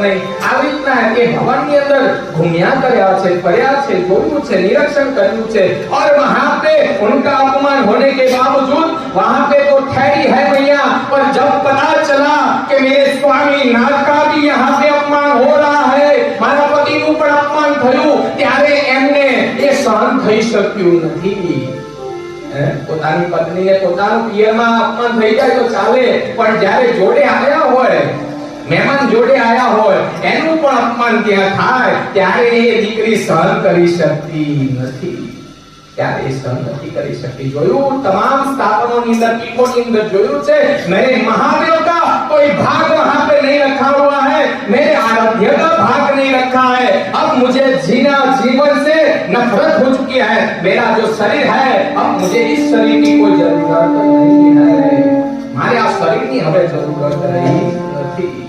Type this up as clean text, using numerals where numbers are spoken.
नहीं આવી રીતના કે ભવનની અંદર ઘૂમ્યા કર્યા છે, ફર્યા છે, જોયું છે, નિરીક્ષણ કર્યું છે और वहां पे उनका अपमान होने के बावजूद वहां पे तो ठहरी है मैया, पर जब पता चला कि मेरे स्वामी नाथ का भी यहाँ पे अपमान हो रहा है, મારા પતિનું પણ અપમાન થયું, ત્યારે એમને એ સહન થઈ શક્યું નથી। પોતાની પત્નીને પોતાનું પિયરમાં અપમાન થઈ જાય તો ચાલે, પણ જ્યારે જોડે આવ્યા હોય, મહેમાન જોડે આયા હોય, એનું પણ અપમાન ત્યાં થાય ત્યારે એ દીકરી સહન કરી શકતી નથી, ત્યારે સહન નથી કરી શકતી। જોયું તમામ સ્થાપનોની અંદર, પીઠોની અંદર જોયું છે, મેરે महादेव का कोई भाग वहां पे नहीं रखा हुआ है, मेरे आराध्य का भाग नहीं रखा है। अब मुझे जीना, जीवन से नफरत हो चुकी है, मेरा जो शरीर है अब मुझे इस शरीर की कोई जरूरत नहीं है, मारे आ शरीर की हमें जरूरत नहीं।